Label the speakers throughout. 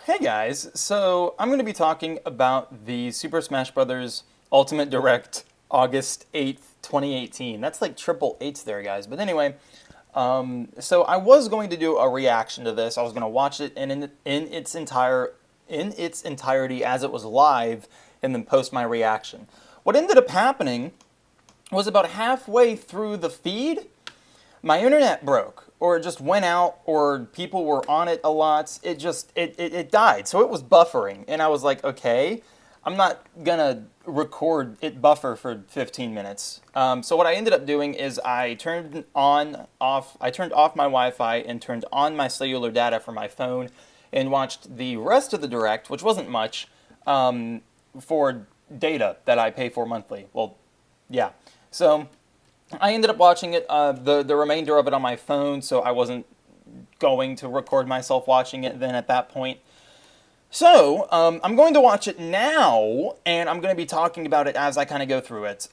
Speaker 1: Hey guys, so I'm going to be talking about the Super Smash Bros. Ultimate Direct August 8th, 2018. That's like triple eights there, guys. But anyway, so I was going to do a reaction to this. I was going to watch it in its entirety as it was live, and then post my reaction. What ended up happening was about halfway through the feed, my internet broke, or it just went out, or people were on it a lot. It died, so it was buffering, and I was like, okay, I'm not gonna record it buffer for 15 minutes. So what I ended up doing is I turned off my Wi-Fi and turned on my cellular data for my phone, and watched the rest of the direct, which wasn't much, for data that I pay for monthly. Well, yeah, so I ended up watching it, the remainder of it on my phone, so I wasn't going to record myself watching it then at that point. So, I'm going to watch it now, and I'm going to be talking about it as I kind of go through it.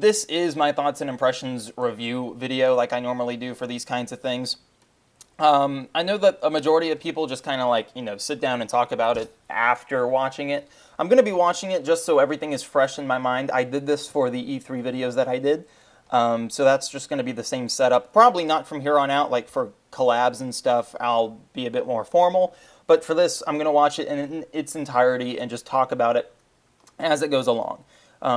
Speaker 1: This is my thoughts and impressions review video like I normally do for these kinds of things. I know that a majority of people just kind of like, sit down and talk about it after watching it. I'm going to be watching it just so everything is fresh in my mind. I did this for the E3 videos that I did. So that's just going to be the same setup. Probably not from here on out, like for collabs and stuff, I'll be a bit more formal. But for this, I'm going to watch it in its entirety and just talk about it as it goes along.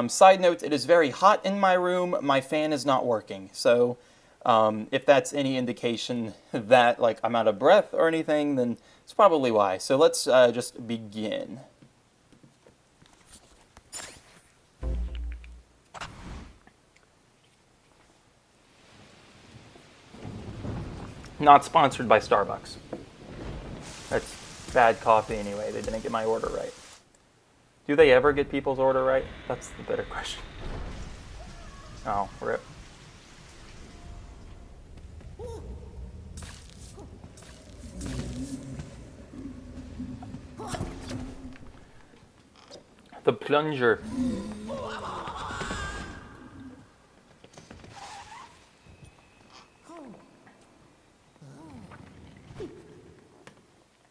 Speaker 1: Side note, it is very hot in my room. My fan is not working. So if that's any indication that like I'm out of breath or anything, then it's probably why. So let's just begin. Not sponsored by Starbucks. That's bad coffee anyway. They didn't get my order right. Do they ever get people's order right? That's the better question. Oh, rip. The plunger.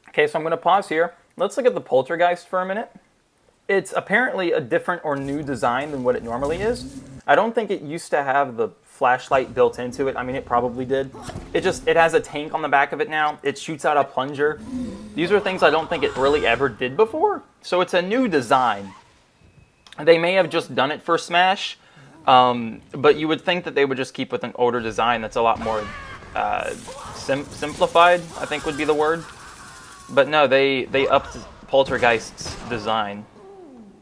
Speaker 1: Okay, so I'm going to pause here. Let's look at the Poltergeist for a minute. It's apparently a different or new design than what it normally is. I don't think it used to have the flashlight built into it. I mean, it probably did. It has a tank on the back of it now. It shoots out a plunger. These are things I don't think it really ever did before. So it's a new design. They may have just done it for Smash, but you would think that they would just keep with an older design that's a lot more simplified, I think would be the word. But no, they upped Poltergeist's design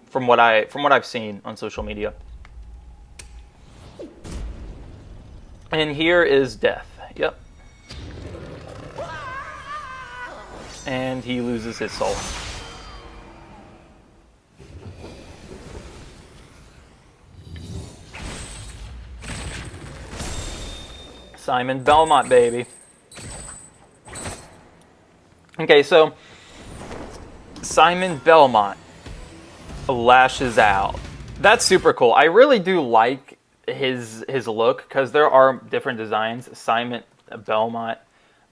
Speaker 1: from what I've seen on social media. And here is Death. Yep. And he loses his soul. Simon Belmont, baby. Okay, so Simon Belmont lashes out. That's super cool. I really do like his look because there are different designs. Simon Belmont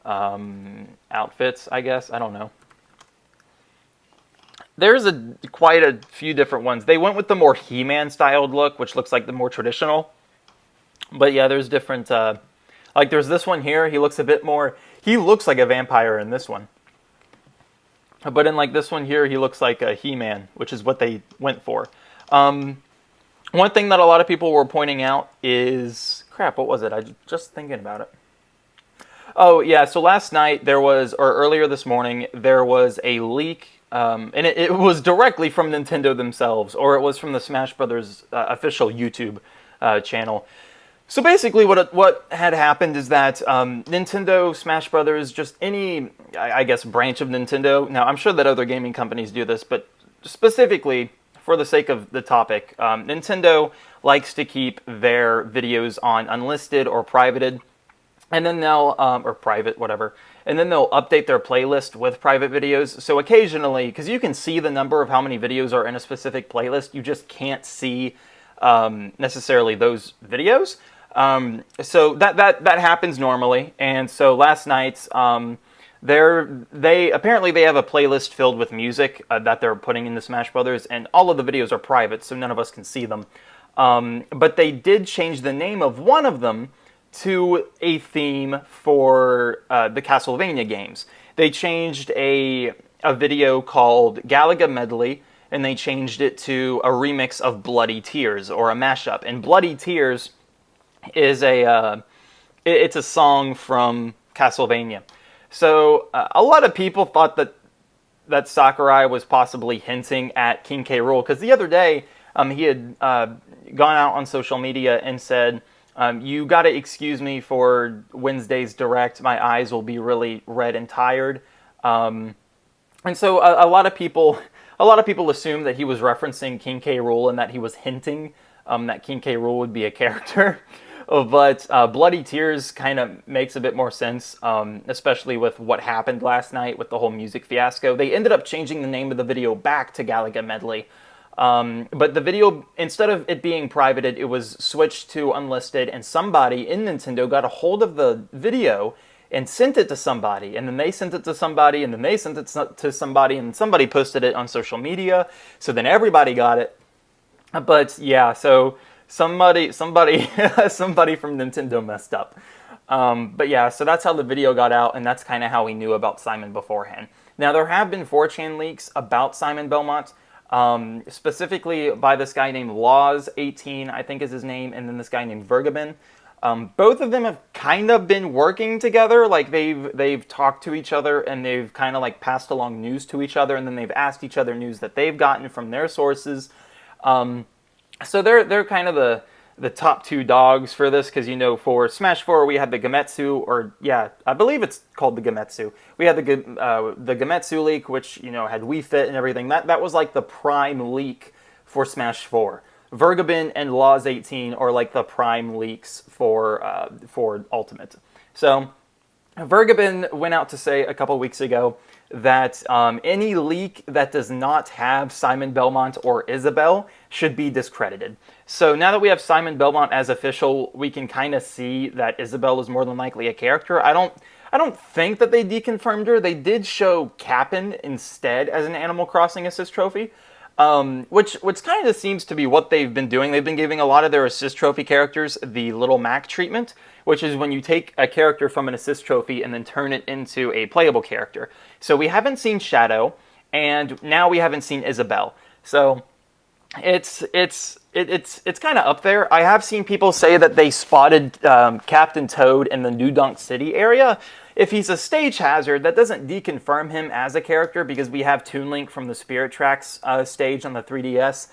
Speaker 1: outfits, I guess. I don't know. There's quite a few different ones. They went with the more He-Man styled look, which looks like the more traditional. But yeah, there's different. Like there's this one here. He looks a bit more. He looks like a vampire in this one. But in like this one here, he looks like a He-Man, which is what they went for. One thing that a lot of people were pointing out is... Crap, what was it? I was just thinking about it. Oh, yeah, so last night there was, or earlier this morning, there was a leak, and it was directly from Nintendo themselves, or it was from the Smash Brothers official YouTube channel. So basically what had happened is that Nintendo, Smash Brothers, just any, I guess, branch of Nintendo. Now, I'm sure that other gaming companies do this, but specifically, for the sake of the topic, Nintendo likes to keep their videos on unlisted or privated, and then they'll, or private, whatever, and then they'll update their playlist with private videos. So occasionally, because you can see the number of how many videos are in a specific playlist, you just can't see necessarily those videos. So that happens normally, and so last night They apparently they have a playlist filled with music that they're putting into Smash Brothers, and all of the videos are private, so none of us can see them. But they did change the name of one of them to a theme for the Castlevania games. They changed a video called Galaga Medley, and they changed it to a remix of Bloody Tears, or a mashup. And Bloody Tears is it's a song from Castlevania. So a lot of people thought that Sakurai was possibly hinting at King K. Rool, because the other day he had gone out on social media and said, you got to excuse me for Wednesday's Direct. My eyes will be really red and tired. And so a lot of people assumed that he was referencing King K. Rool and that he was hinting that King K. Rool would be a character. But Bloody Tears kind of makes a bit more sense, especially with what happened last night with the whole music fiasco. They ended up changing the name of the video back to Galaga Medley. But the video, instead of it being privated, it was switched to unlisted, and somebody in Nintendo got a hold of the video and sent it to somebody, and then they sent it to somebody, and then they sent it to somebody, and somebody posted it on social media, so then everybody got it. But yeah, so somebody from Nintendo messed up. But yeah, so that's how the video got out, and that's kind of how we knew about Simon beforehand. Now, there have been 4chan leaks about Simon Belmont, specifically by this guy named Laws18, I think is his name, and then this guy named Vergabin. Both of them have kind of been working together, like they've talked to each other, and they've kind of like passed along news to each other, and then they've asked each other news that they've gotten from their sources. So they're kind of the top two dogs for this, because, you know, for Smash 4 we had the Gametsu, or yeah, I believe it's called the Gametsu. We had the Gametsu leak, which, you know, had Wii Fit and everything. That was like the prime leak for Smash 4. Vergabin and Laws18 are like the prime leaks for Ultimate. So Vergabin went out to say a couple weeks ago that any leak that does not have Simon Belmont or Isabelle should be discredited. So now that we have Simon Belmont as official, we can kind of see that Isabelle is more than likely a character. I don't think that they deconfirmed her. They did show Kapp'n instead as an Animal Crossing assist trophy, which kind of seems to be what they've been doing. They've been giving a lot of their assist trophy characters the Little Mac treatment, which is when you take a character from an assist trophy and then turn it into a playable character. So we haven't seen Shadow, and now we haven't seen Isabelle. So it's kind of up there. I have seen people say that they spotted Captain Toad in the New Donk City area. If he's a stage hazard, that doesn't deconfirm him as a character, because we have Toon Link from the Spirit Tracks stage on the 3DS.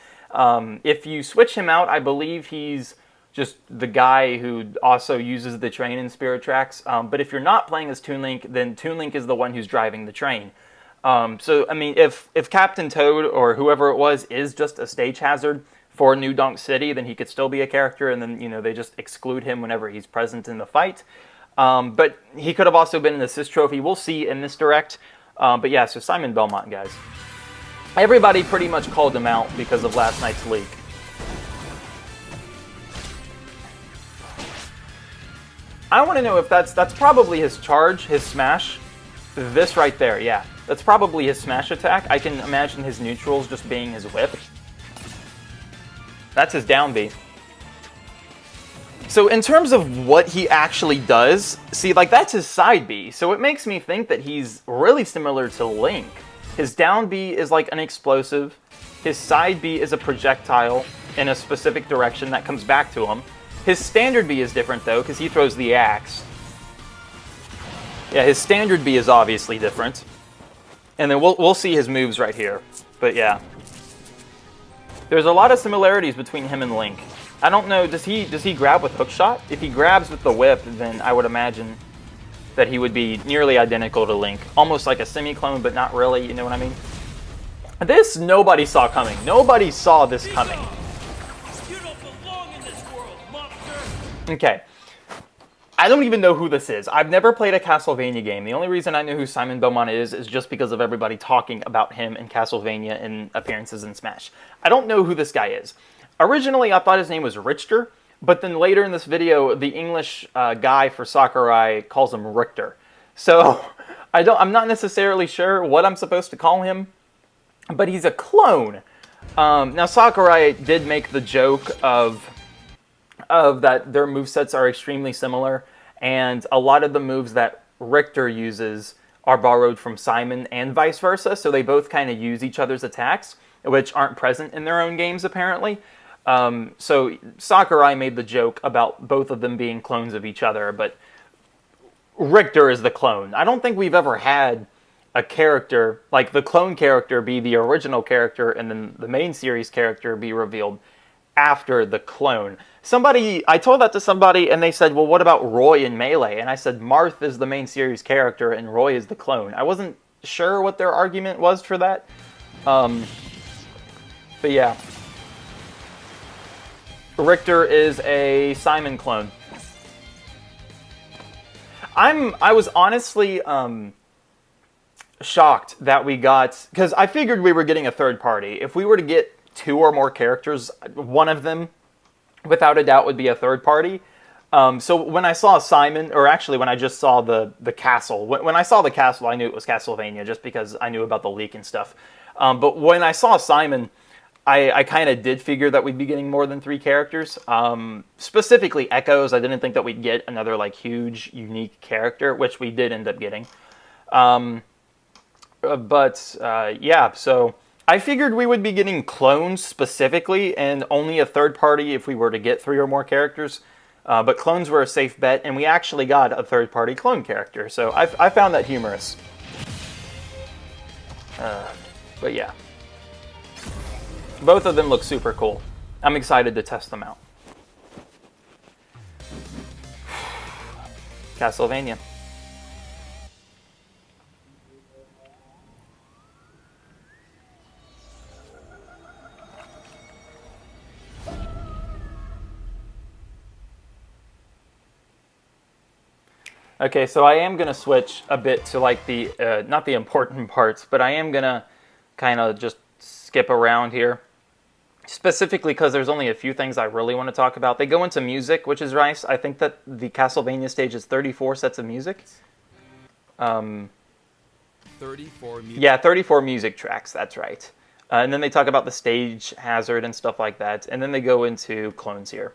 Speaker 1: If you switch him out, I believe he's just the guy who also uses the train in Spirit Tracks. But if you're not playing as Toon Link, then Toon Link is the one who's driving the train. So, I mean, if Captain Toad or whoever it was is just a stage hazard for New Donk City, then he could still be a character, and then, you know, they just exclude him whenever he's present in the fight. But he could have also been an assist trophy. We'll see in this Direct. But yeah, so Simon Belmont, guys. Everybody pretty much called him out because of last night's leak. I want to know if that's probably his charge, his smash. This right there, yeah. That's probably his smash attack. I can imagine his neutrals just being his whip. That's his down B. So in terms of what he actually does, see, like, that's his side B. So it makes me think that he's really similar to Link. His down B is like an explosive. His side B is a projectile in a specific direction that comes back to him. His standard B is different, though, because he throws the axe. Yeah, his standard B is obviously different. And then we'll see his moves right here. But yeah. There's a lot of similarities between him and Link. I don't know, does he grab with hookshot? If he grabs with the whip, then I would imagine that he would be nearly identical to Link. Almost like a semi-clone, but not really, you know what I mean? This nobody saw coming. Nobody saw this coming.
Speaker 2: You don't belong in this world, monster.
Speaker 1: Okay. I don't even know who this is. I've never played a Castlevania game. The only reason I know who Simon Belmont is just because of everybody talking about him in Castlevania and appearances in Smash. I don't know who this guy is. Originally, I thought his name was Richter, but then later in this video, the English guy for Sakurai calls him Richter. So I'm not necessarily sure what I'm supposed to call him, but he's a clone. Now Sakurai did make the joke of that their movesets are extremely similar, and a lot of the moves that Richter uses are borrowed from Simon and vice versa, so they both kind of use each other's attacks, which aren't present in their own games apparently. So Sakurai made the joke about both of them being clones of each other, but Richter is the clone. I don't think we've ever had a character, like the clone character be the original character and then the main series character be revealed after the clone. I told that to somebody and they said, well, what about Roy in Melee? And I said, Marth is the main series character and Roy is the clone. I wasn't sure what their argument was for that. But yeah. Richter is a Simon clone. I was honestly shocked that we got, because I figured we were getting a third party. If we were to get 2 or more characters, one of them, without a doubt, would be a third party. So when I saw Simon, or actually when I just saw the castle, when I saw the castle, I knew it was Castlevania just because I knew about the leak and stuff. But when I saw Simon, I kind of did figure that we'd be getting more than 3 characters. Specifically Echoes, I didn't think that we'd get another like huge, unique character, which we did end up getting. Yeah, so I figured we would be getting clones specifically, and only a third party if we were to get 3 or more characters. But clones were a safe bet, and we actually got a third party clone character, so I found that humorous. But yeah. Both of them look super cool. I'm excited to test them out. Castlevania. Okay, so I am going to switch a bit to like the, not the important parts, but I am going to kind of just skip around here. Specifically because there's only a few things I really want to talk about. They go into music, which is nice. I think that the Castlevania stage is 34 sets of music.
Speaker 3: 34 music.
Speaker 1: Yeah, 34 music tracks, that's right. And then they talk about the stage hazard and stuff like that. And then they go into clones here.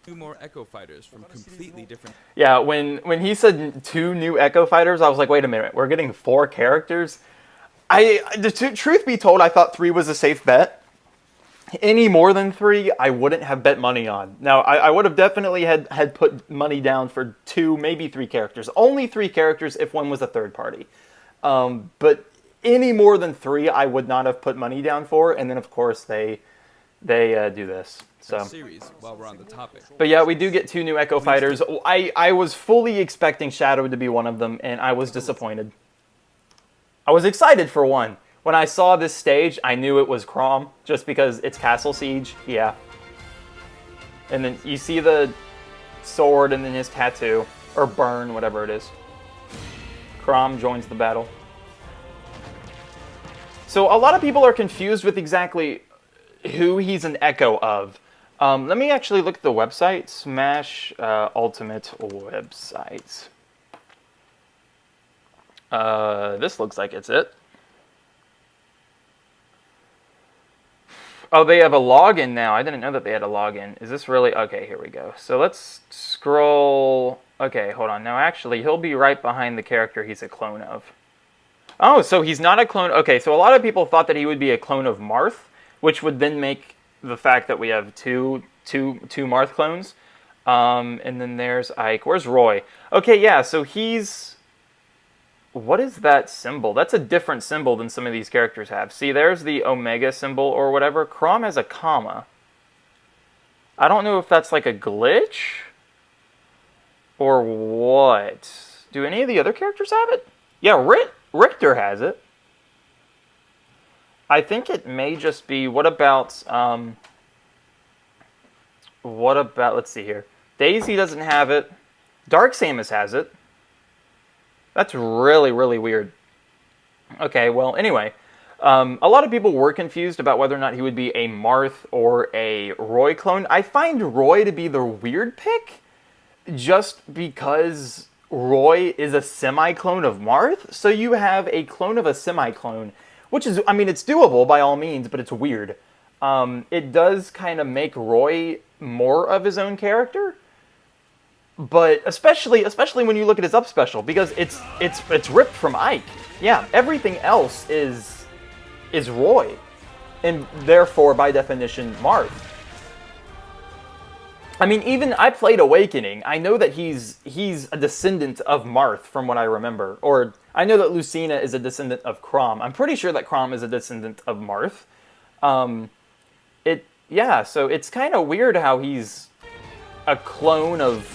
Speaker 3: 2 more Echo Fighters from completely different...
Speaker 1: Yeah, when he said 2 new Echo Fighters, I was like, wait a minute, we're getting 4 characters? Truth be told, I thought 3 was a safe bet. Any more than 3, I wouldn't have bet money on. Now, I would have definitely had put money down for 2, maybe 3 characters. Only 3 characters if one was a third party. But any more than 3, I would not have put money down for. And then, of course, they do this. So.
Speaker 3: Series, while we're on the topic.
Speaker 1: But yeah, we do get 2 new Echo Fighters. I was fully expecting Shadow to be one of them, and I was disappointed. I was excited for one. When I saw this stage, I knew it was Chrom, just because it's Castle Siege, yeah. And then you see the sword and then his tattoo, or burn, whatever it is. Chrom joins the battle. So a lot of people are confused with exactly who he's an echo of. Let me actually look at the website, Smash Ultimate website. This looks like it's it. Oh, they have a login now. I didn't know that they had a login. Is this really? Okay, here we go. So let's scroll. Okay, hold on. Now, actually, he'll be right behind the character he's a clone of. Oh, so he's not a clone. Okay, so a lot of people thought that he would be a clone of Marth, which would then make the fact that we have two Marth clones. And then there's Ike. Where's Roy? Okay, yeah, so he's... What is that symbol? That's a different symbol than some of these characters have. See, there's the Omega symbol or whatever. Chrom has a comma. I don't know if that's like a glitch or what. Do any of the other characters have it? Yeah, Richter has it. I think it may just be, what about, let's see here. Daisy doesn't have it. Dark Samus has it. That's really, really weird. Okay, well, anyway. A lot of people were confused about whether or not he would be a Marth or a Roy clone. I find Roy to be the weird pick, just because Roy is a semi-clone of Marth. So you have a clone of a semi-clone, which is, I mean, it's doable by all means, but it's weird. It does kind of make Roy more of his own character, but especially when you look at his up special, because it's ripped from Ike. Yeah, everything else is Roy, and therefore by definition Marth. I mean, even I played Awakening. I know that he's a descendant of Marth from what I remember, or I know that Lucina is a descendant of Crom. I'm pretty sure that Crom is a descendant of Marth. Yeah, so it's kind of weird how he's a clone of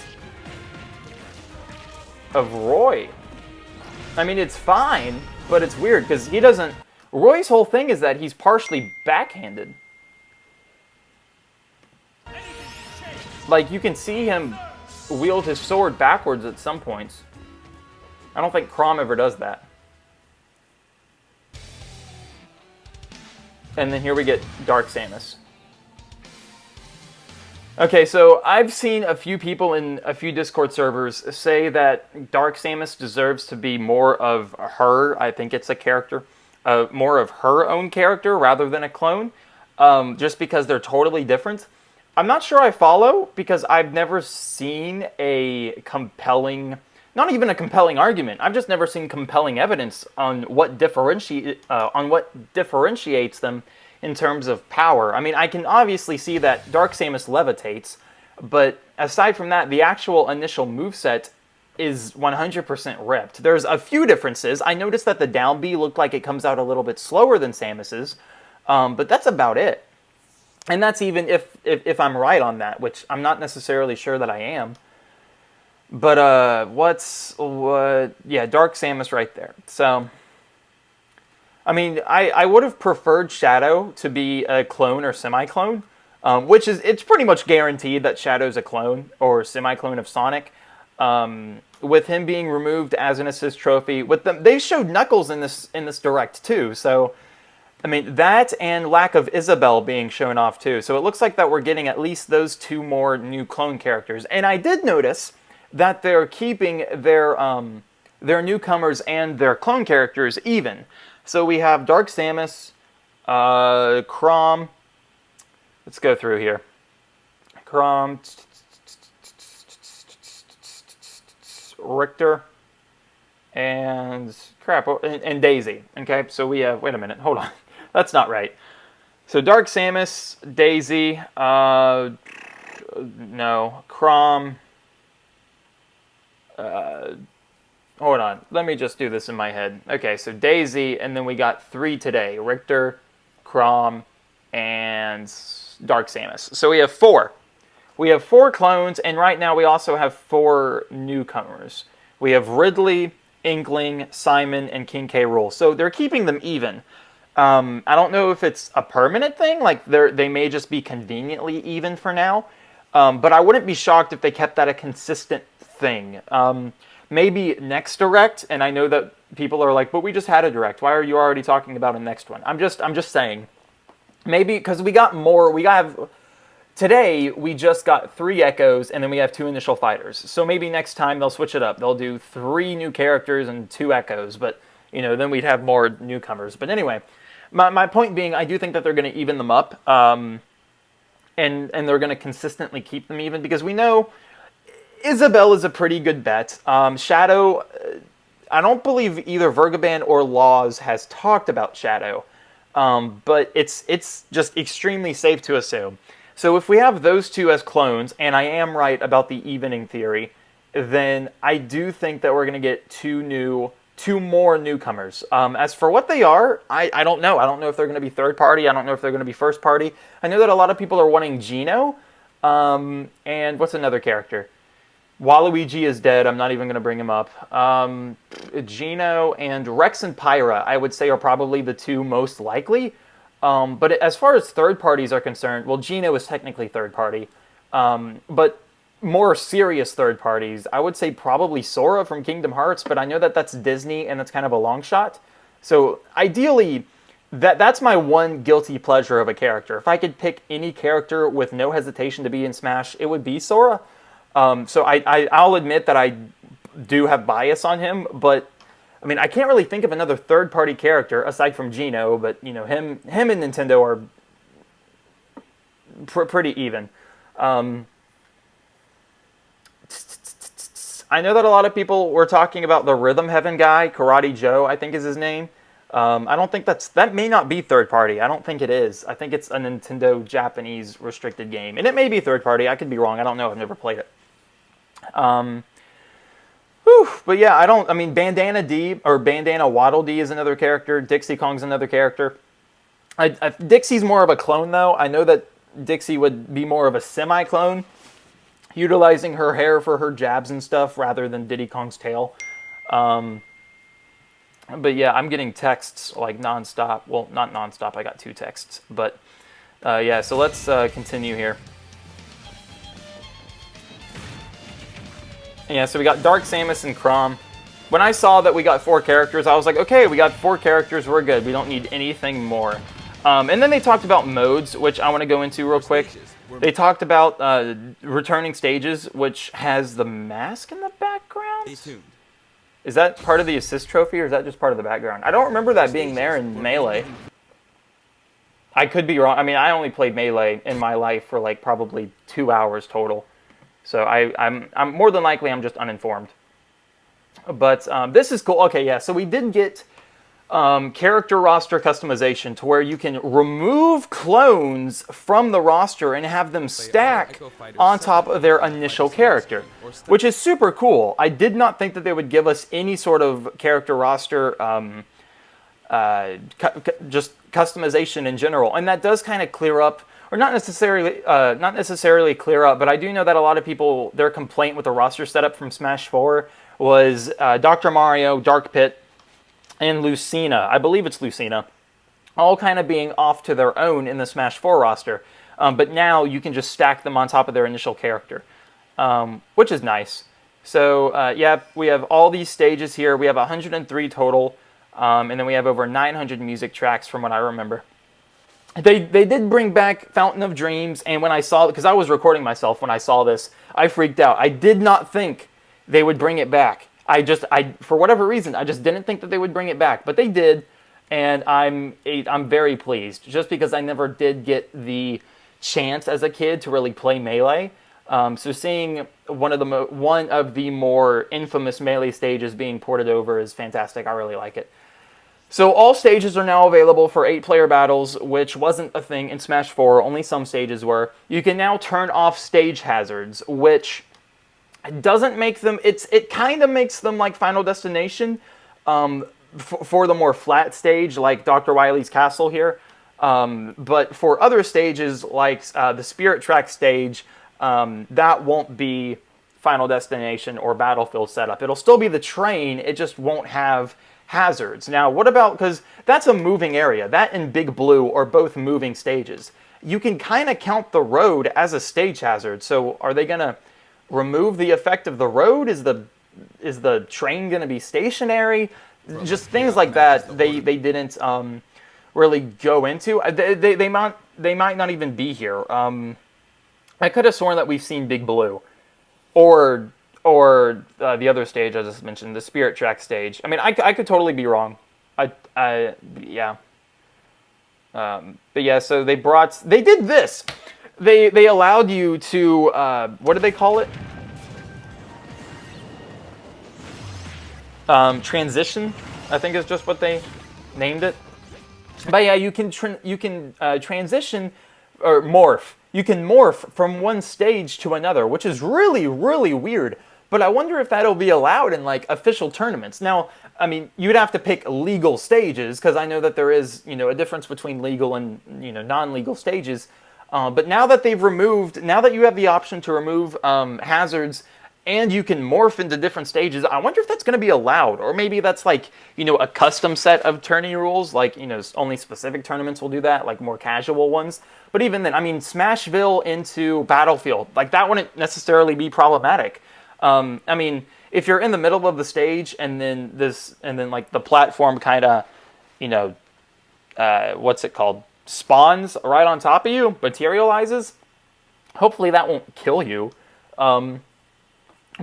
Speaker 1: Roy. I mean, it's fine, but it's weird because he doesn't. Roy's whole thing is that he's partially backhanded. Like, you can see him wield his sword backwards at some points. I don't think Crom ever does that. And then here we get Dark Samus. Okay, so I've seen a few people in a few Discord servers say that Dark Samus deserves to be more of her. I think it's a character. More of her own character rather than a clone. Just because they're totally different. I'm not sure I follow, because I've never seen a compelling, not even a compelling argument. I've just never seen compelling evidence on what differentiates them in terms of power. I mean, I can obviously see that Dark Samus levitates, but aside from that, the actual initial moveset is 100% ripped. There's a few differences. I noticed that the down B looked like it comes out a little bit slower than Samus's, but that's about it. And that's even if I'm right on that, which I'm not necessarily sure that I am. But yeah, Dark Samus right there. So, I mean, I would have preferred Shadow to be a clone or semi-clone, which is, it's pretty much guaranteed that Shadow's a clone or semi-clone of Sonic. With him being removed as an assist trophy, with them, they showed Knuckles in this direct too. So, I mean, that and lack of Isabelle being shown off too. So it looks like that we're getting at least those two more new clone characters. And I did notice that they're keeping their newcomers and their clone characters even. So we have Dark Samus, Crom. Let's go through here. Crom, Richter, and crap, and Daisy. Okay, so we have. Wait a minute, hold on. That's not right. So Dark Samus, Daisy, no, Crom. Hold on, let me just do this in my head. Okay, so Daisy, and then we got 3 today: Richter, Crom, and Dark Samus. So we have 4. We have 4 clones, and right now we also have 4 newcomers. We have Ridley, Inkling, Simon, and King K. Rool. So they're keeping them even. I don't know if it's a permanent thing, like they may just be conveniently even for now, but I wouldn't be shocked if they kept that a consistent thing. Maybe next Direct, and I know that people are like, but we just had a Direct. Why are you already talking about a next one? I'm just saying, maybe because we got more. Today we just got 3 Echoes, and then we have 2 initial fighters. So maybe next time they'll switch it up. They'll do 3 new characters and 2 Echoes, but then we'd have more newcomers. But anyway. My point being, I do think that they're going to even them up, and they're going to consistently keep them even, because we know Isabelle is a pretty good bet. Shadow, I don't believe either Vergaban or Laws has talked about Shadow, but it's just extremely safe to assume. So if we have those 2 as clones, and I am right about the evening theory, then I do think that we're going to get 2 more newcomers. As for what they are, I don't know. I don't know if they're going to be third party. I don't know if they're going to be first party. I know that a lot of people are wanting Geno. And what's another character? Waluigi is dead. I'm not even going to bring him up. Geno and Rex and Pyra, I would say, are probably the 2 most likely. But as far as third parties are concerned, well, Geno is technically third party. But more serious third parties, I would say probably Sora from Kingdom Hearts, but I know that that's Disney and that's kind of a long shot. So ideally, that's my one guilty pleasure of a character. If I could pick any character with no hesitation to be in Smash, it would be Sora. So I'll admit that do have bias on him, but I mean, I can't really think of another third-party character aside from Geno, but you know, him and Nintendo are pretty even. I know that a lot of people were talking about the Rhythm Heaven guy, Karate Joe, I think is his name. I don't think that may not be third party. I don't think it is. I think it's a Nintendo Japanese restricted game, and it may be third party. I could be wrong. I don't know. I've never played it. But yeah, I mean, Bandana D or Bandana Waddle Dee is another character. Dixie Kong's another character. Dixie's more of a clone though. I know that Dixie would be more of a semi-clone, utilizing her hair for her jabs and stuff rather than Diddy Kong's tail. But yeah, I'm getting texts like nonstop. Well, not nonstop. I got 2 texts. But yeah, so let's continue here. Yeah, so we got Dark Samus and Chrom. When I saw that we got 4 characters, I was like, okay, we got 4 characters. We're good. We don't need anything more. And then they talked about modes, which I want to go into real quick. They talked about returning stages, which has the mask in the background.
Speaker 3: Stay tuned.
Speaker 1: Is that part of the assist trophy, or is that just part of the background? I don't remember that being there in Melee. I could be wrong. I mean, I only played Melee in my life for like probably 2 hours total. So I'm more than likely I'm just uninformed. But this is cool. Okay, yeah. So we did get character roster customization to where you can remove clones from the roster and have them stack on top of their initial character, which is super cool. I did not think that they would give us any sort of character roster just customization in general, and that does kind of clear up, or not necessarily clear up, but I do know that a lot of people, their complaint with the roster setup from Smash 4 was Dr. Mario, Dark Pit, and Lucina, I believe it's Lucina, all kind of being off to their own in the Smash 4 roster. But now you can just stack them on top of their initial character, which is nice. So yeah, we have all these stages here. We have 103 total, and then we have over 900 music tracks from what I remember. They did bring back Fountain of Dreams, and when I saw it, because I was recording myself when I saw this, I freaked out. I did not think they would bring it back. For whatever reason, I just didn't think that they would bring it back, but they did, and I'm very pleased, just because I never did get the chance as a kid to really play Melee. So seeing one of the more infamous Melee stages being ported over is fantastic. I really like it. So all stages are now available for 8-player battles, which wasn't a thing in Smash 4. Only some stages were. You can now turn off stage hazards, which doesn't make them, it kind of makes them like Final Destination for the more flat stage, like Dr. Wily's Castle here. But for other stages, like the Spirit Track stage, that won't be Final Destination or Battlefield setup. It'll still be the train, it just won't have hazards. Now, what about, because that's a moving area. That and Big Blue are both moving stages. You can kind of count the road as a stage hazard. So are they going to remove the effect of the road? Is the train going to be stationary? Just things like that they didn't really go into. They might not even be here. I could have sworn that we've seen Big Blue or the other stage I just mentioned, the Spirit Track stage. I mean, I could totally be wrong. Yeah. But yeah, so they did this. They allowed you to, what do they call it? Transition, I think is just what they named it. But yeah, you can transition or morph. You can morph from one stage to another, which is really, really weird. But I wonder if that'll be allowed in like official tournaments. Now, I mean, you'd have to pick legal stages, because I know that there is, a difference between legal and, non-legal stages. But now that now that you have the option to remove hazards and you can morph into different stages, I wonder if that's going to be allowed. Or maybe that's like, a custom set of tourney rules, like, only specific tournaments will do that, like more casual ones. But even then, I mean, Smashville into Battlefield, like that wouldn't necessarily be problematic. I mean, if you're in the middle of the stage and then like the platform kind of, what's it called? Spawns right on top of you, materializes. Hopefully that won't kill you.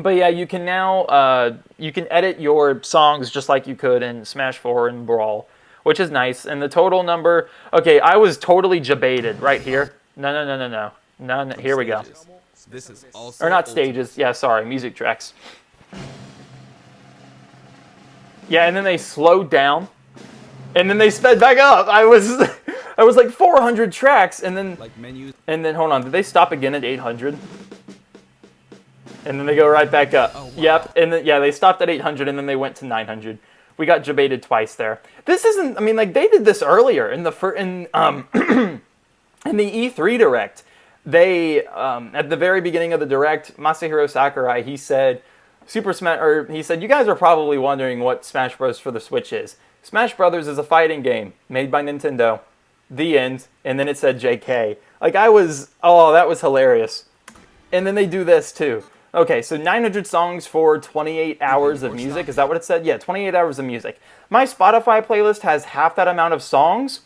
Speaker 1: But yeah, you can now you can edit your songs just like you could in Smash 4 and Brawl, which is nice. And the total number, okay, I was totally debated right here. No. Here we go.
Speaker 3: Stages. This is also
Speaker 1: Or not
Speaker 3: ultimate.
Speaker 1: stages. Yeah, sorry, music tracks. Yeah, and then they slowed down, and then they sped back up. I was like 400 tracks, and then
Speaker 3: Like menus.
Speaker 1: hold on, did they stop again at 800? And then they go right back up.
Speaker 3: Oh, wow.
Speaker 1: Yep, and then, yeah, they stopped at 800, and then they went to 900. We got debated twice there. This isn't. I mean, like they did this earlier in the in the E3 Direct. They at the very beginning of the Direct, Masahiro Sakurai, he said, he said, you guys are probably wondering what Smash Bros. For the Switch is. Smash Brothers is a fighting game made by Nintendo. The end. And then it said JK. Like that was hilarious. And then they do this too. Okay, so 900 songs for 28 hours of music. Is that what it said? Yeah, 28 hours of music. My Spotify playlist has half that amount of songs,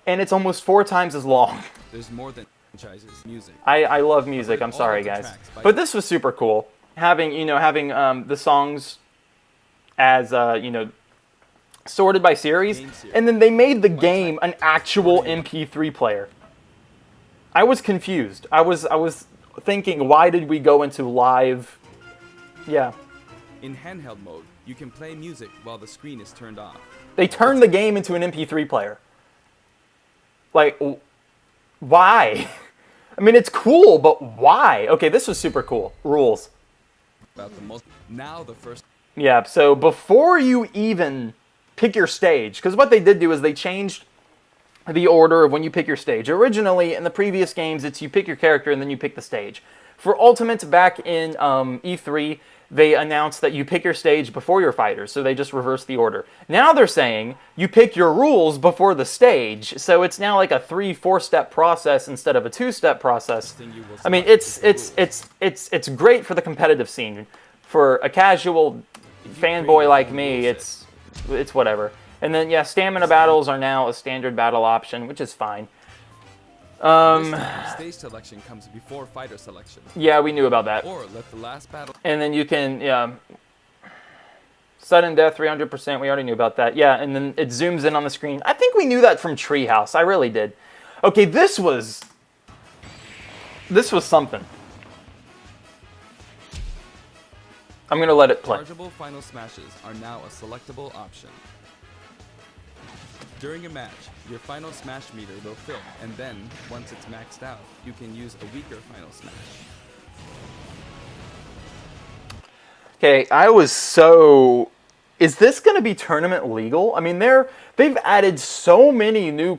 Speaker 1: and it's almost 4 times as long.
Speaker 3: There's more than franchises music.
Speaker 1: I love music. I'm sorry, guys, but this was super cool. Having the songs as sorted by series, and then they made the game an actual MP3 player. I was confused. I was thinking, why did we go into live? Yeah,
Speaker 3: In handheld mode, you can play music while the screen is turned off.
Speaker 1: they turned the game into an MP3 player. Like, why? I mean, it's cool, but why? Okay, this was super cool. Rules.
Speaker 3: About the most. Now the first.
Speaker 1: Yeah, so before you even pick your stage, because what they did do is they changed the order of when you pick your stage. Originally, in the previous games, it's you pick your character and then you pick the stage. For Ultimate, back in E3, they announced that you pick your stage before your fighters, so they just reversed the order. Now they're saying you pick your rules before the stage, so it's now like a 3-4 step process instead of a 2-step process. I mean, it's great for the competitive scene. For a casual fanboy like me, it's whatever. And then, yeah, stamina battles are now a standard battle option, which is fine.
Speaker 3: Stage selection comes before fighter selection.
Speaker 1: Yeah, we knew about that.
Speaker 3: Or let the last battle.
Speaker 1: And then you can, sudden death 300%, we already knew about that. Yeah, and then it zooms in on the screen. I think we knew that from Treehouse. I really did. Okay, this was something. I'm going to let it play.
Speaker 3: Chargeable final smashes are now a selectable option. During a match, your final smash meter will fill, and then, once it's maxed out, you can use a weaker final smash.
Speaker 1: Okay, is this going to be tournament legal? I mean, they've added so many new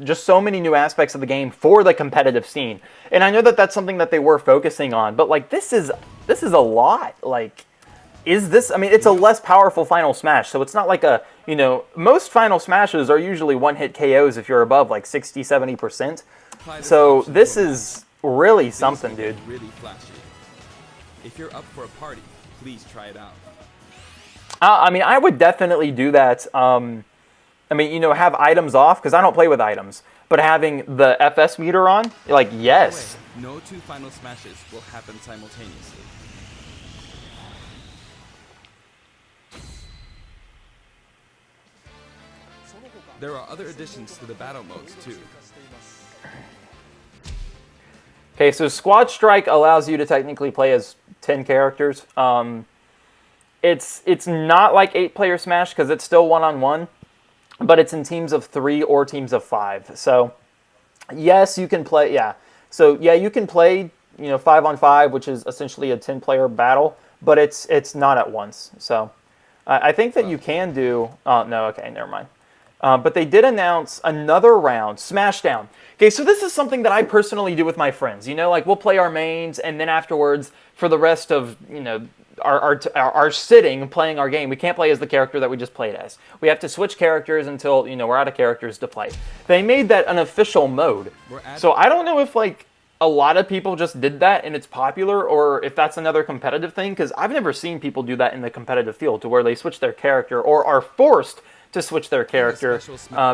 Speaker 1: just so many new aspects of the game for the competitive scene. And I know that that's something that they were focusing on, but like this is a lot. Like, is this, I mean, it's a less powerful final smash, so it's not like most final smashes are usually one-hit KOs if you're above like 60-70%. So this is really something, dude.
Speaker 3: Really flashy. If you're up for a party, please try it out.
Speaker 1: I mean, I would definitely do that. I mean, have items off, because I don't play with items. But having the FS meter on, like, yes.
Speaker 3: By the way, no 2 final smashes will happen simultaneously. There are other additions to the battle modes, too.
Speaker 1: Okay, so Squad Strike allows you to technically play as 10 characters. It's not like 8-player Smash, because it's still one-on-one, but it's in teams of 3 or teams of 5. So, yes, you can play, yeah. So, yeah, you can play, 5-on-5, which is essentially a 10-player battle, but it's not at once. So, I think that you can do, oh, no, okay, never mind. But they did announce another round, Smashdown. Okay, so this is something that I personally do with my friends. Like we'll play our mains, and then afterwards, for the rest of, our sitting playing our game, we can't play as the character that we just played as. We have to switch characters until, we're out of characters to play. They made that an official mode. So I don't know if, like, a lot of people just did that and it's popular, or if that's another competitive thing, because I've never seen people do that in the competitive field, to where they switch their character, or are forced to switch their character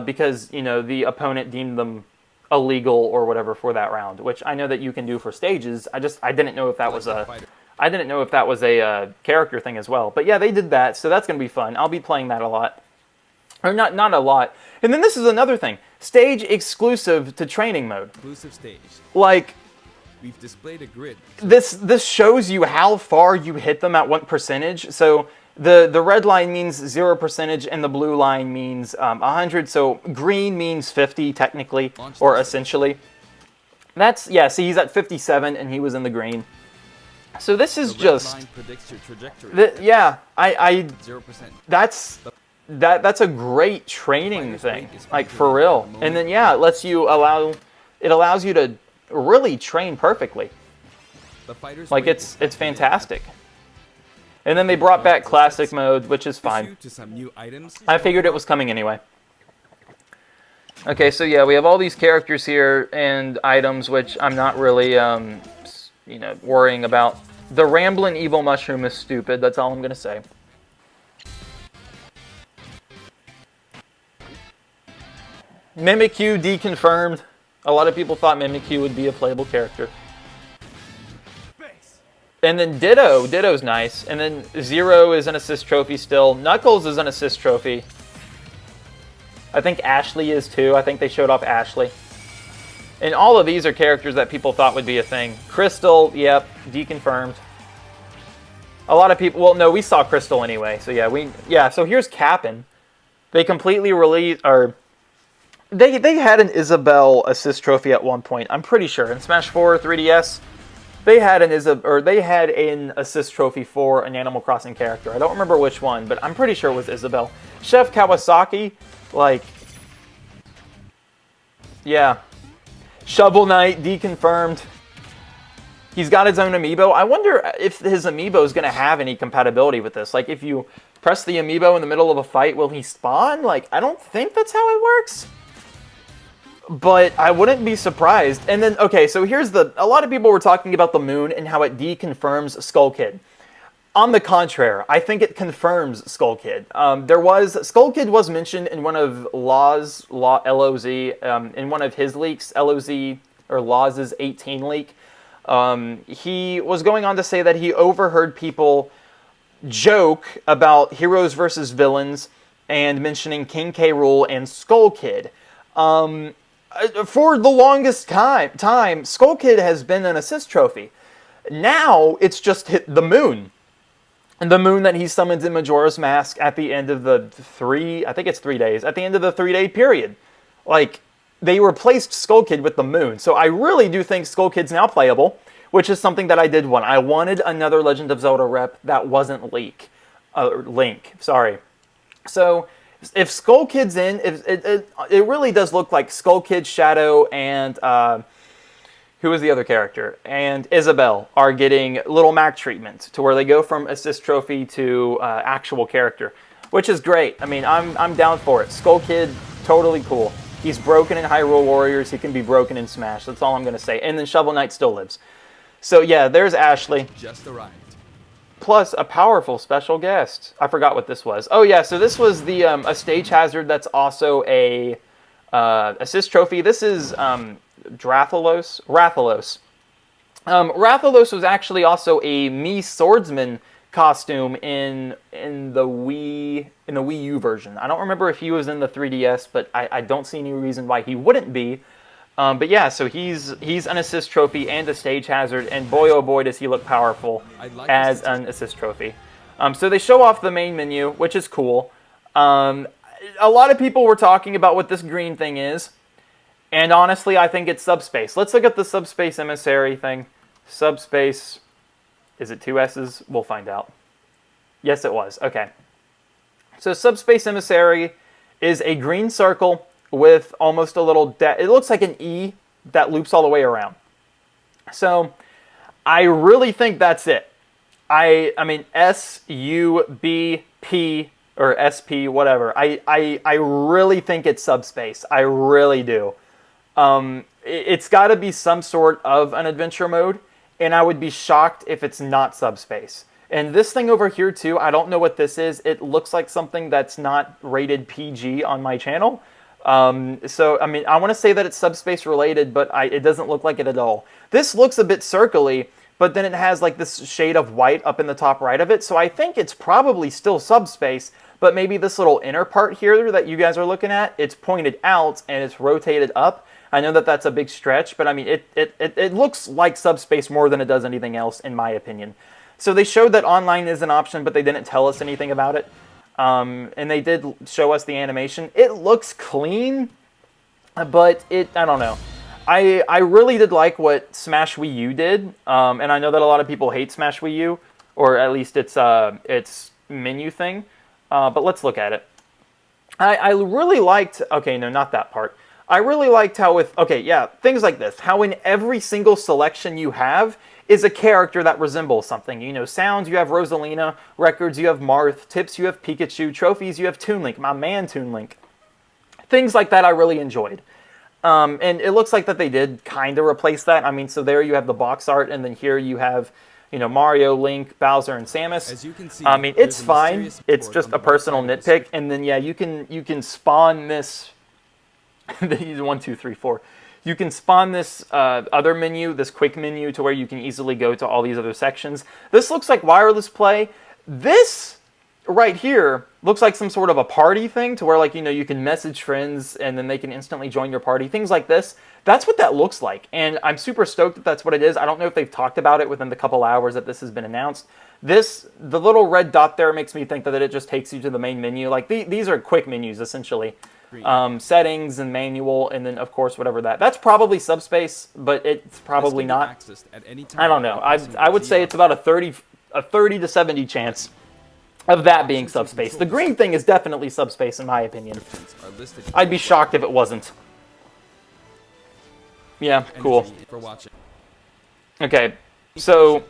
Speaker 1: because, the opponent deemed them illegal or whatever for that round, which I know that you can do for stages. I didn't know if that was a I didn't know if that was a character thing as well. But yeah, they did that, so that's going to be fun. I'll be playing that a lot. Or not a lot. And then this is another thing. Stage exclusive to training mode.
Speaker 3: Exclusive stage.
Speaker 1: Like,
Speaker 3: We've displayed a grid.
Speaker 1: this shows you how far you hit them at what percentage. So the red line means 0% and the blue line means 100. So green means 50 technically, or essentially. That's, yeah, see, he's at 57 and he was in the green. So this is
Speaker 3: The red
Speaker 1: just,
Speaker 3: line predicts your trajectory.
Speaker 1: yeah,
Speaker 3: 0%.
Speaker 1: that's a great training
Speaker 3: Fighter's
Speaker 1: thing,
Speaker 3: weight is
Speaker 1: like
Speaker 3: calculated
Speaker 1: for real.
Speaker 3: at the
Speaker 1: And then
Speaker 3: moment.
Speaker 1: yeah, it allows you to really train perfectly.
Speaker 3: The fighter's
Speaker 1: Like
Speaker 3: weight
Speaker 1: it's
Speaker 3: is calculated
Speaker 1: fantastic. And then they brought back classic mode, which is fine.
Speaker 3: issue to some new items.
Speaker 1: I figured it was coming anyway. Okay, so yeah, we have all these characters here and items, which I'm not really, worrying about. The Ramblin' Evil Mushroom is stupid. That's all I'm gonna say. Mimikyu deconfirmed. A lot of people thought Mimikyu would be a playable character.
Speaker 2: Base.
Speaker 1: And then Ditto. Ditto's nice. And then Zero is an assist trophy still. Knuckles is an assist trophy. I think Ashley is too. I think they showed off Ashley. And all of these are characters that people thought would be a thing. Crystal, yep, deconfirmed. A lot of people, well, no, we saw Crystal anyway. So yeah, so here's Kapp'n. They completely released, or they had an Isabelle assist trophy at one point. I'm pretty sure in Smash 4 3DS, they had an assist trophy for an Animal Crossing character. I don't remember which one, but I'm pretty sure it was Isabelle. Chef Kawasaki, like, yeah. Shovel Knight deconfirmed. He's got his own amiibo. I wonder if his amiibo is going to have any compatibility with this. Like, if you press the amiibo in the middle of a fight, will he spawn? Like, I don't think that's how it works. But I wouldn't be surprised. And then, okay, so here's a lot of people were talking about the moon and how it deconfirms Skull Kid. On the contrary, I think it confirms Skull Kid. Skull Kid was mentioned in one of LOZ, in one of his leaks, LOZ, or Law's 18 leak. He was going on to say that he overheard people joke about heroes versus villains and mentioning King K. Rool and Skull Kid. For the longest time, Skull Kid has been an assist trophy. Now, it's just hit the moon. And the moon that he summons in Majora's Mask at the end of the 3 days, at the end of the 3-day period. Like, they replaced Skull Kid with the moon. So I really do think Skull Kid's now playable, which is something that I did want. I wanted another Legend of Zelda rep that wasn't Link. So if Skull Kid's in, it really does look like Skull Kid, Shadow, and who is the other character? And Isabelle are getting little Mac treatment to where they go from assist trophy to actual character, which is great. I mean, I'm down for it. Skull Kid, totally cool. He's broken in Hyrule Warriors. He can be broken in Smash. That's all I'm going to say. And then Shovel Knight still lives. So yeah, there's Ashley.
Speaker 3: Just arrived.
Speaker 1: Plus a powerful special guest. I forgot what this was. Oh yeah, so this was the a stage hazard that's also a assist trophy. This is Rathalos. Rathalos was actually also a Mii swordsman costume in the Wii U version. I don't remember if he was in the 3DS, but I don't see any reason why he wouldn't be. But yeah, so he's an assist trophy and a stage hazard, and boy oh boy does he look powerful as an assist trophy. So they show off the main menu, which is cool. A lot of people were talking about what this green thing is, and honestly, I think it's Subspace. Let's look at the Subspace Emissary thing. Subspace, is it 2 S's? We'll find out. Yes, it was. Okay. So Subspace Emissary is a green circle with almost a little, it looks like an E that loops all the way around. So I really think that's it. I mean, S-U-B-P or S-P, whatever. I really think it's Subspace. I really do. It's got to be some sort of an adventure mode, and I would be shocked if it's not Subspace. And this thing over here too, I don't know what this is. It looks like something that's not rated PG on my channel. So, I mean, I want to say that it's Subspace related, but it doesn't look like it at all. This looks a bit circly, but then it has like this shade of white up in the top right of it. So I think it's probably still subspace, but maybe this little inner part here that you guys are looking at, it's pointed out and it's rotated up. I know that that's a big stretch, but I mean, it looks like subspace more than it does anything else, in my opinion. So they showed that online is an option, but they didn't tell us anything about it. And they did show us the animation. It looks clean, but I don't know. I really did like what Smash Wii U did, and I know that a lot of people hate Smash Wii U, or at least its menu thing. But let's look at it. I really liked. Okay, no, not that part. I really liked how things like this. How in every single selection you have is a character that resembles something. You know, sounds, you have Rosalina. Records, you have Marth. Tips, you have Pikachu. Trophies, you have Toon Link. My man, Toon Link. Things like that I really enjoyed. And it looks like that they did kind of replace that. I mean, so there you have the box art, and then here you have, you know, Mario, Link, Bowser, and Samus.
Speaker 3: As you can see,
Speaker 1: I mean, it's fine. It's just a personal nitpick. And then, yeah, you can spawn this. 1, 2, 3, 4. You can spawn this other menu, this quick menu, to where you can easily go to all these other sections. This looks like wireless play. This right here looks like some sort of a party thing, to where, like, you know, you can message friends and then they can instantly join your party. Things like this. That's what that looks like. And I'm super stoked that that's what it is. I don't know if they've talked about it within the couple hours that this has been announced. The little red dot there makes me think that it just takes you to the main menu. Like, these are quick menus, essentially. Settings and manual, and then, of course, whatever that's probably subspace, but it's probably not. I don't know. I would say it's about a 30 to 70 chance of that being subspace. The green thing is definitely subspace, in my opinion. I'd be shocked if it wasn't. Yeah, cool. Okay, so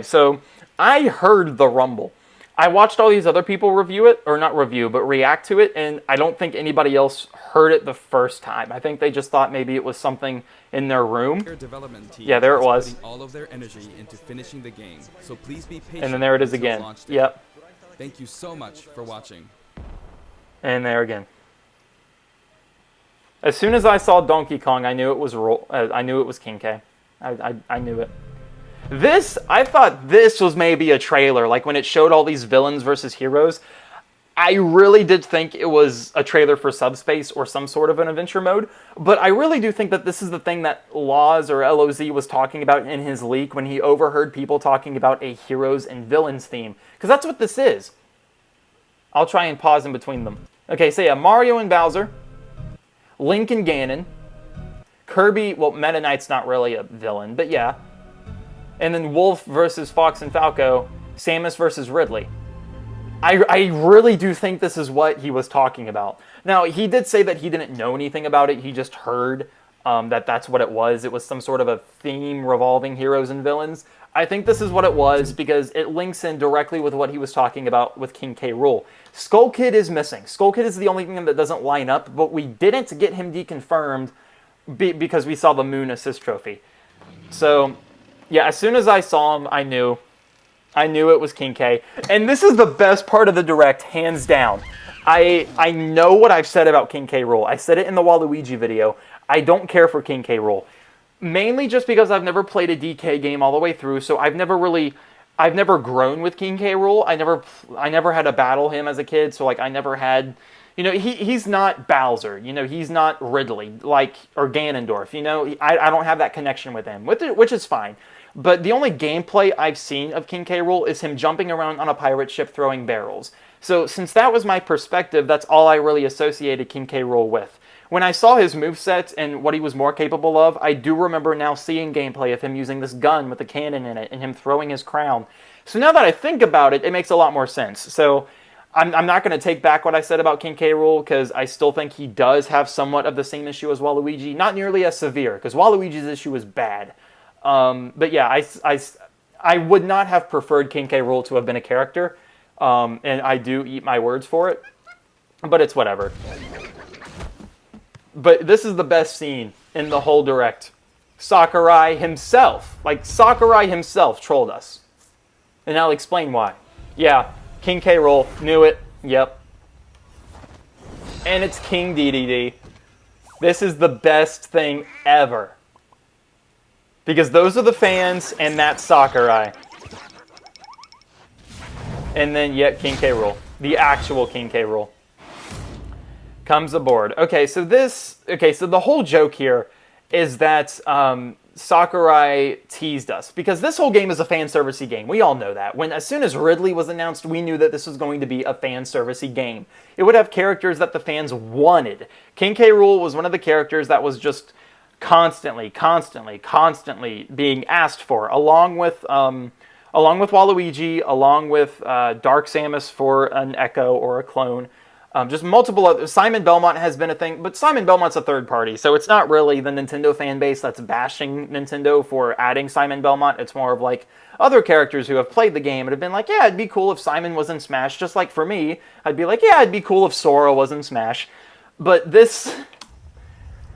Speaker 1: so I heard the rumble. I watched all these other people review it, or not review, but react to it, and I don't think anybody else heard it the first time. I think they just thought maybe it was something in their room. Yeah, there it was.
Speaker 3: All of their energy into finishing the game, so please be patient.
Speaker 1: And then there it is again. Yep.
Speaker 3: Thank you so much for watching.
Speaker 1: And there again. As soon as I saw Donkey Kong, I knew it was King K. I knew it. I thought this was maybe a trailer, like when it showed all these villains versus heroes. I really did think it was a trailer for Subspace or some sort of an adventure mode, but I really do think that this is the thing that Laws or LOZ was talking about in his leak when he overheard people talking about a heroes and villains theme, because that's what this is. I'll try and pause in between them. Okay, so yeah, Mario and Bowser, Link and Ganon, Kirby, well, Meta Knight's not really a villain, but yeah. And then Wolf versus Fox and Falco, Samus versus Ridley. I really do think this is what he was talking about. Now, he did say that he didn't know anything about it. He just heard that that's what it was. It was some sort of a theme revolving heroes and villains. I think this is what it was because it links in directly with what he was talking about with King K. Rool. Skull Kid is missing. Skull Kid is the only thing that doesn't line up, but we didn't get him deconfirmed because we saw the Moon Assist Trophy. So, yeah, as soon as I saw him, I knew it was King K. And this is the best part of the Direct, hands down. I know what I've said about King K. Rool. I said it in the Waluigi video. I don't care for King K. Rool. Mainly just because I've never played a DK game all the way through, so I've never grown with King K. Rool. I never had to battle him as a kid, so like I never had, you know, he's not Bowser, you know, he's not Ridley, like, or Ganondorf, you know, I don't have that connection with him, which is fine. But the only gameplay I've seen of King K. Rool is him jumping around on a pirate ship throwing barrels. So since that was my perspective, that's all I really associated King K. Rool with. When I saw his moveset and what he was more capable of, I do remember now seeing gameplay of him using this gun with the cannon in it and him throwing his crown. So now that I think about it, it makes a lot more sense. So I'm not going to take back what I said about King K. Rool because I still think he does have somewhat of the same issue as Waluigi. Not nearly as severe because Waluigi's issue is bad. But yeah, I would not have preferred King K. Rool to have been a character. And I do eat my words for it. But it's whatever. But this is the best scene in the whole Direct. Sakurai himself trolled us. And I'll explain why. Yeah, King K. Rool, knew it, yep. And it's King DDD. This is the best thing ever. Because those are the fans, and that's Sakurai. And then, yet, King K. Rool. The actual King K. Rool comes aboard. Okay, so the whole joke here is that Sakurai teased us. Because this whole game is a fan servicey game. We all know that. As soon as Ridley was announced, we knew that this was going to be a fan servicey game. It would have characters that the fans wanted. King K. Rool was one of the characters that was just constantly being asked for, along with Waluigi, along with Dark Samus for an Echo or a clone. Just multiple other. Simon Belmont has been a thing, but Simon Belmont's a third party, so it's not really the Nintendo fan base that's bashing Nintendo for adding Simon Belmont. It's more of like other characters who have played the game and have been like, yeah, it'd be cool if Simon was in Smash. Just like for me, I'd be like, yeah, it'd be cool if Sora was in Smash. But this...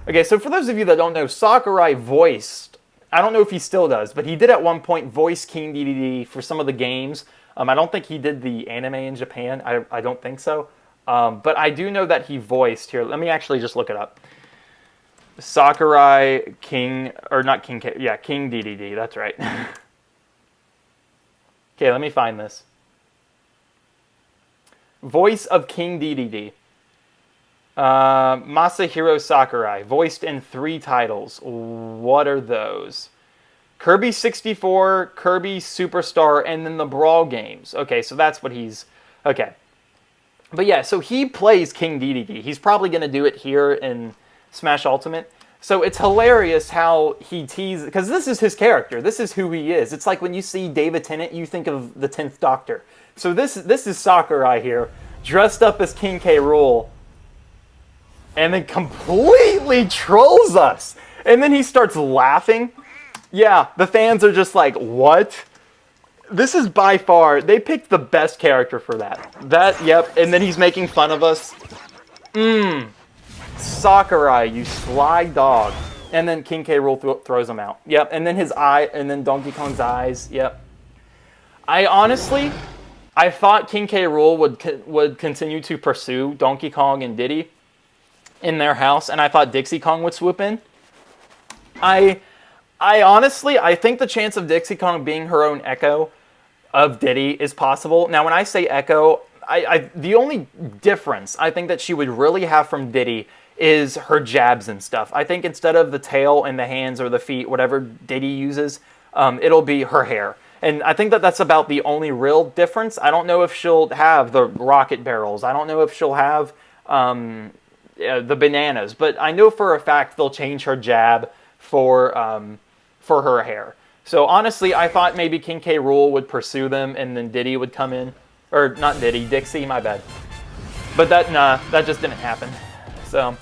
Speaker 1: Okay, so for those of you that don't know, Sakurai voiced... I don't know if he still does, but he did at one point voice King Dedede for some of the games. I don't think he did the anime in Japan. I don't think so. But I do know that he voiced here. Let me actually just look it up. Sakurai King, or not King K, yeah, King Dedede, that's right. Okay, let me find this. Voice of King Dedede. Masahiro Sakurai, voiced in 3 titles. What are those? Kirby 64, Kirby Superstar, and then the Brawl games. Okay, so that's what he's... Okay. But yeah, so he plays King Dedede. He's probably going to do it here in Smash Ultimate. So it's hilarious how he teases... Because this is his character. This is who he is. It's like when you see David Tennant, you think of the 10th Doctor. So this is Sakurai here, dressed up as King K. Rool, and then completely trolls us. And then he starts laughing. Yeah, the fans are just like, what? This is by far, they picked the best character for that. Yep, and then he's making fun of us. Sakurai, you sly dog. And then King K. Rool throws him out. Yep, and then his eye, and then Donkey Kong's eyes. Yep. I thought King K. Rool would continue to pursue Donkey Kong and Diddy in their house, and I thought Dixie Kong would swoop in. I honestly think the chance of Dixie Kong being her own echo of Diddy is possible. Now, when I say echo, the only difference I think that she would really have from Diddy is her jabs and stuff. I think instead of the tail and the hands or the feet, whatever Diddy uses, it'll be her hair. And I think that that's about the only real difference. I don't know if she'll have the rocket barrels. I don't know if she'll have the bananas. But I know for a fact they'll change her jab for her hair. So honestly, I thought maybe King K. Rool would pursue them and then Diddy would come in. Or not Diddy, Dixie, my bad. But that just didn't happen. So,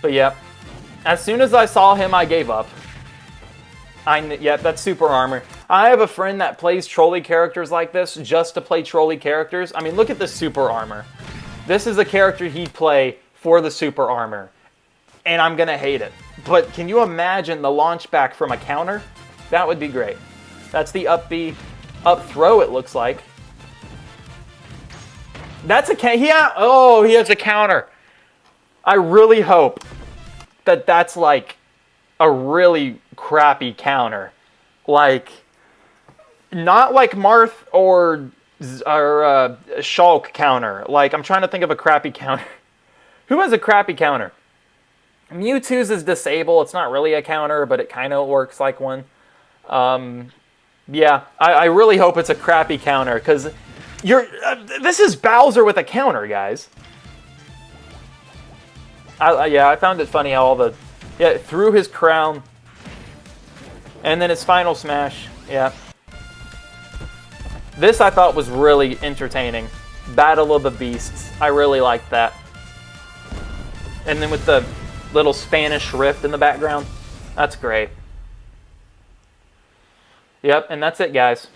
Speaker 1: but yeah. As soon as I saw him, I gave up. Yeah, that's Super Armor. I have a friend that plays trolley characters like this just to play trolley characters. I mean, look at the Super Armor. This is a character he'd play for the Super Armor. And I'm going to hate it. But can you imagine the launch back from a counter? That would be great. That's the up throw, it looks like. That's a he has a counter. I really hope that that's like a really crappy counter. Like, not like Marth or Shulk counter. Like, I'm trying to think of a crappy counter. Who has a crappy counter? Mewtwo's is disable. It's not really a counter, but it kind of works like one. Yeah, I really hope it's a crappy counter, because this is Bowser with a counter, guys. Yeah, I found it funny how threw his crown, and then his final smash. Yeah. This I thought was really entertaining. Battle of the Beasts. I really liked that. And then with the little Spanish rift in the background. That's great. Yep, and that's it, guys.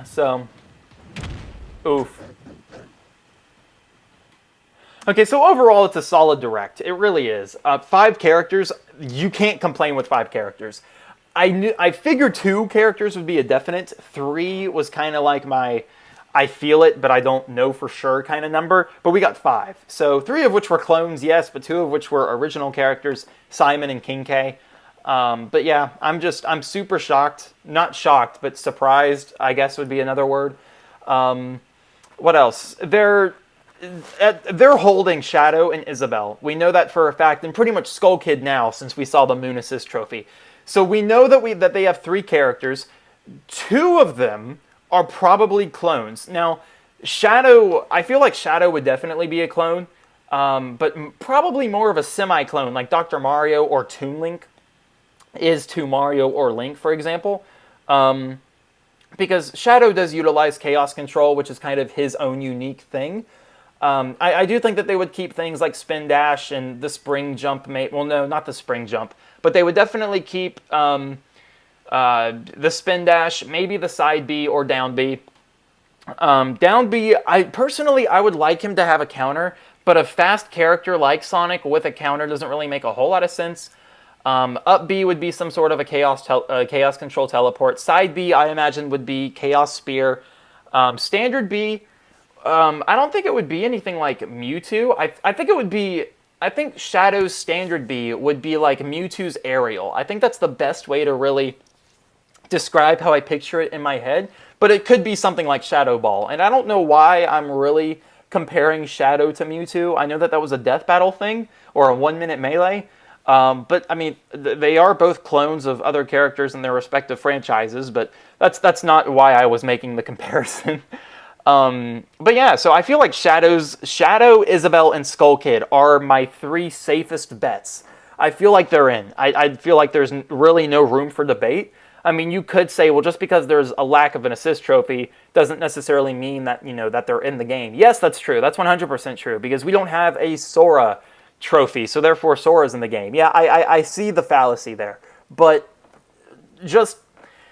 Speaker 1: So, oof. Okay, so overall, it's a solid direct. It really is. 5 characters. You can't complain with 5 characters. I figured 2 characters would be a definite. 3 was kind of like my I feel it, but I don't know for sure kind of number. But we got 5. So 3 of which were clones, yes, but 2 of which were original characters, Simon and King K. But yeah, I'm super shocked. Not shocked, but surprised, I guess would be another word. What else? They're holding Shadow and Isabel. We know that for a fact, and pretty much Skull Kid now, since we saw the Moon Assist trophy. So we know that they have 3 characters. 2 of them are probably clones. Now, Shadow, I feel like Shadow would definitely be a clone, but probably more of a semi-clone, like Dr. Mario or Toon Link is to Mario or Link, for example. Because Shadow does utilize Chaos Control, which is kind of his own unique thing. I do think that they would keep things like Spin Dash and the Spring Jump. Well, no, not the Spring Jump. But they would definitely keep the Spin Dash, maybe the Side B or Down B. Down B, I would like him to have a counter. But a fast character like Sonic with a counter doesn't really make a whole lot of sense. Up B would be some sort of a Chaos Control teleport. Side B, I imagine, would be Chaos Spear. Standard B, I don't think it would be anything like Mewtwo. I think Shadow's Standard B would be like Mewtwo's Aerial. I think that's the best way to really describe how I picture it in my head. But it could be something like Shadow Ball. And I don't know why I'm really comparing Shadow to Mewtwo. I know that was a death battle thing, or a 1-minute melee. But I mean, they are both clones of other characters in their respective franchises, but that's not why I was making the comparison. But yeah, so I feel like Shadow, Isabel, and Skull Kid are my 3 safest bets. I feel like they're in. I feel like there's really no room for debate. I mean, you could say, well, just because there's a lack of an assist trophy doesn't necessarily mean that, that they're in the game. Yes, that's true. That's 100% true, because we don't have a Sora trophy, so therefore Sora's in the game. Yeah, I see the fallacy there. But just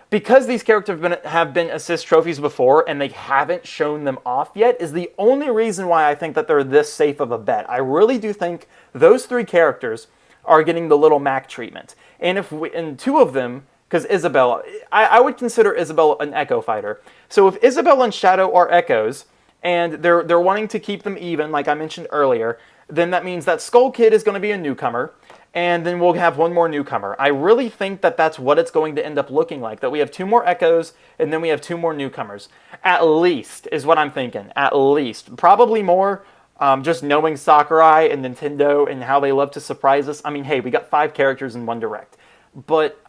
Speaker 1: because these characters have been assist trophies before and they haven't shown them off yet is the only reason why I think that they're this safe of a bet. I really do think those 3 characters are getting the little Mac treatment. And and 2 of them, because Isabel, I would consider Isabel an Echo fighter. So if Isabel and Shadow are Echoes, and they're wanting to keep them even, like I mentioned earlier, then that means that Skull Kid is going to be a newcomer, and then we'll have 1 more newcomer. I really think that that's what it's going to end up looking like, that we have 2 more Echoes, and then we have 2 more newcomers. At least, is what I'm thinking. At least. Probably more, just knowing Sakurai and Nintendo and how they love to surprise us. I mean, hey, we got 5 characters in 1 Direct. But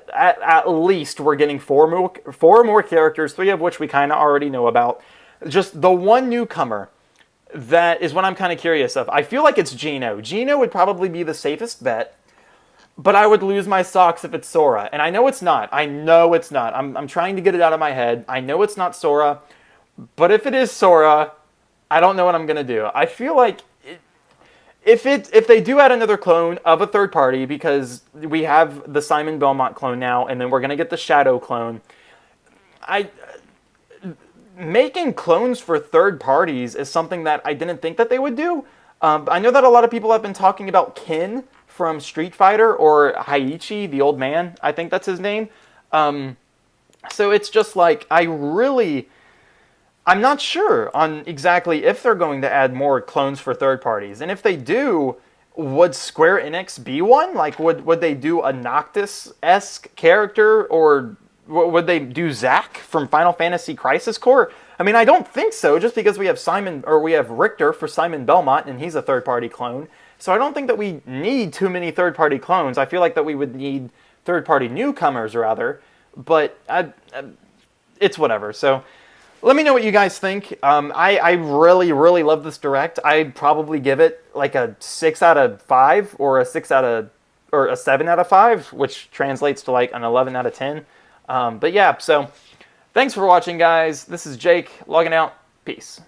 Speaker 1: at least we're getting 4 more characters, 3 of which we kind of already know about. Just the 1 newcomer. That is what I'm kind of curious of. I feel like it's Geno. Geno would probably be the safest bet, but I would lose my socks if it's Sora. And I know it's not. I'm trying to get it out of my head. I know it's not Sora, but if it is Sora, I don't know what I'm going to do. I feel like if they do add another clone of a third party, because we have the Simon Belmont clone now, and then we're going to get the Shadow clone, making clones for third parties is something that I didn't think that they would do. I know that a lot of people have been talking about Ken from Street Fighter, or Haiichi, the old man. I think that's his name. So it's just like, I'm not sure on exactly if they're going to add more clones for third parties. And if they do, would Square Enix be one? Like, would they do a Noctis-esque character, or would they do Zack from Final Fantasy Crisis Core? I mean, I don't think so, just because we have Richter for Simon Belmont, and he's a third-party clone. So I don't think that we need too many third-party clones. I feel like that we would need third-party newcomers, rather. But it's whatever. So let me know what you guys think. I really, really love this Direct. I'd probably give it like a 6 out of 5, or a 7 out of 5, which translates to like an 11 out of 10. But yeah, so thanks for watching, guys. This is Jake logging out. Peace.